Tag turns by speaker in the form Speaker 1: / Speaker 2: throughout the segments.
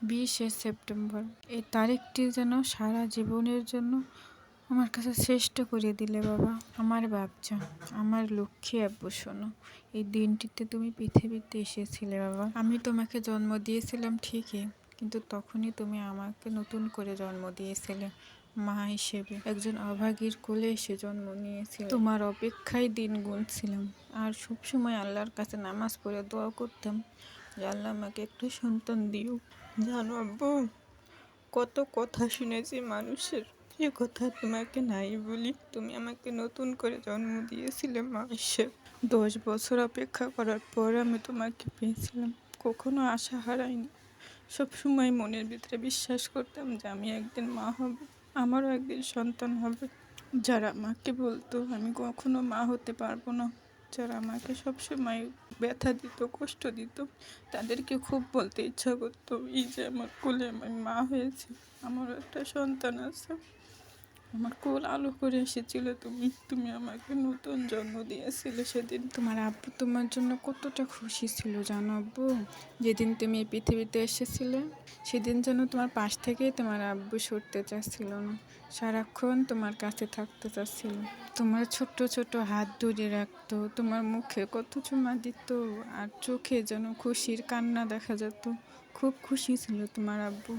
Speaker 1: 20শে September. এই তারিখটি যেন সারা জীবনের জন্য আমার কাছে শ্রেষ্ঠ করে দিলে বাবা। আমার বাচ্চা, আমার লক্ষ্মী আব্বু শোনো, এই দিনটিতে তুমি পৃথিবীতে এসেছিলে বাবা। আমি তোমাকে জন্ম দিয়েছিলাম ঠিকই, কিন্তু তখনই তুমি আমাকে নতুন করে জন্ম দিয়েছিলে মা হিসেবে। একজন অভাগীর কোলে এসে জন্ম নিয়েছিলে। তোমার অপেক্ষায় দিন গুনছিলাম, আর সবসময় আল্লাহর কাছে নামাজ পড়ে দোয়া করতাম যে আল্লাহ আমাকে একটু সন্তান দিও। জানো আব্বু, কত কথা শুনেছি মানুষের, যে কথা তোমাকে নাই বলি। তুমি আমাকে নতুন করে জন্ম দিয়েছিলে মা হিসেবে। 10 বছর অপেক্ষা করার পর আমি তোমাকে পেয়েছিলাম। কখনো আশা হারাইনি। সবসময় মনের ভিতরে বিশ্বাস করতাম যে আমি একদিন মা হব, আমারও একদিন সন্তান হবে। যারা আমাকে বলতো আমি কখনো মা হতে পারবো না, যারা আমাকে সবসময় ব্যথা দিত, কষ্ট দিত, তাদেরকে খুব বলতে ইচ্ছা করতো এই যে আমার কোলে আমি মা হয়েছি, আমারও একটা সন্তান আছে। আমার কোল আলো করে এসেছিল তুমি, তুমি আমাকে নতুন জন্ম দিয়েছিলে সেদিন। তোমার আব্বু তোমার জন্য কতটা খুশি ছিল জানো আব্বু। যেদিন তুমি এই পৃথিবীতে এসেছিলে সেদিন যেন তোমার পাশ থেকেই তোমার আব্বু সরতে চাচ্ছিল না, সারাক্ষণ তোমার কাছে থাকতে চাচ্ছিল। তোমার ছোট ছোট হাত ধরে রাখতো, তোমার মুখে কত চুমা দিত, আর চোখে যেন খুশির কান্না দেখা যেত। খুব খুশি ছিল তোমার আব্বু।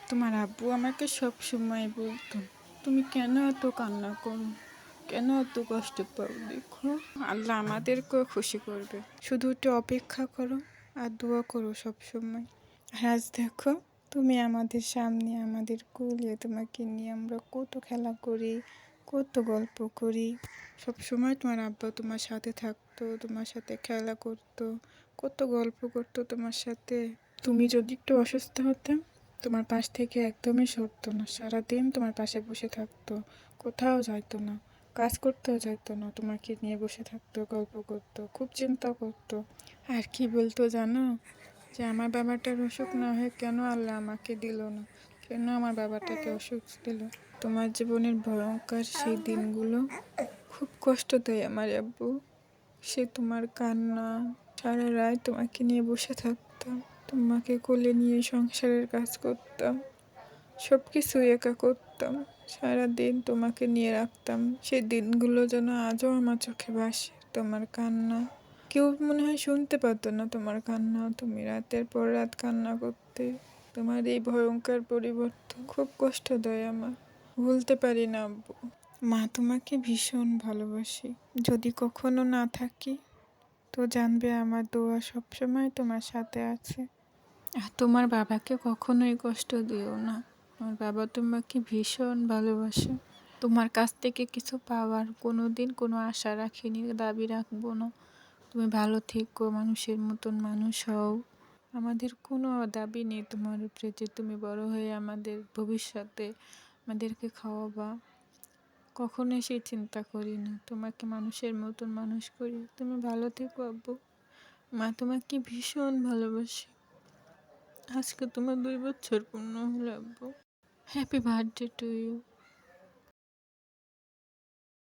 Speaker 1: তোমার আব্বু আমাকে সব সময় বলতো, তুমি কেন এত কান্না করো, কেন এত কষ্ট পাও, দেখো আল্লাহ আমাদেরকেও খুশি করবে, শুধু একটু অপেক্ষা করো আর দোয়া করো সব সময়। আর আজ দেখো তুমি আমাদের সামনে, আমাদের কোলে, তোমাকে নিয়ে আমরা কত খেলা করি, কত গল্প করি। সব সময় তোমার আব্বা তোমার সাথে থাকতো, তোমার সাথে খেলা করতো, কত গল্প করতো তোমার সাথে। তুমি যদি একটু অসুস্থ হতে তোমার পাশ থেকে একদমই সরতো না, সারাদিন তোমার পাশে বসে থাকতো, কোথাও যাইতো না, কাজ করতেও যাইতো না, তোমাকে নিয়ে বসে থাকতো, গল্প করতো, খুব চিন্তা করতো। আর কি বলতো জানো, যে আমার বাবাটার অসুখ না হয়ে কেন আল্লাহ আমাকে দিল না, কেন আমার বাবাটাকে অসুখ দিল। তোমার জীবনের ভয়ঙ্কর সেই দিনগুলো খুব কষ্ট দেয় আমার আব্বু। সে তোমার কান্না, সারা রাত তোমাকে নিয়ে বসে থাকতাম, তোমাকে কোলে নিয়ে সংসারের কাজ করতাম, সব কিছু একা করতাম, সারাদিন তোমাকে নিয়ে রাখতাম। সেই দিনগুলো যেন আজও আমার চোখে ভাসে। তোমার কান্না কেউ মনে হয় শুনতে পারতো না, তোমার কান্না। তুমি রাতের পর রাত কান্না করতে। তোমার এই ভয়ঙ্কর পরিবর্তন খুব কষ্ট দেয় আমার, ভুলতে পারি না আব্বু। মা তোমাকে ভীষণ ভালোবাসি। যদি কখনো না থাকি তো জানবে আমার দোয়া সবসময় তোমার সাথে আছে। আর তোমার বাবাকে কখনোই কষ্ট দিও না, তোমার বাবা তোমাকে ভীষণ ভালোবাসে। তোমার কাছ থেকে কিছু পাওয়ার কোনোদিন কোনো আশা রাখিনি, দাবি রাখবো না। তুমি ভালো থেকো, মানুষের মতন মানুষ হও। আমাদের কোনো দাবি নেই তোমার উপরে যে তুমি বড় হয়ে আমাদের ভবিষ্যতে আমাদেরকে খাওয়াবা, কখনোই সেই চিন্তা করি না। তোমাকে মানুষের মতন মানুষ করি। তুমি ভালো থেকো আব্বু। মা তোমাকে ভীষণ ভালোবাসে। আজকে তোমার 2 বছর পূর্ণ হলো আব্বু। Happy birthday to you.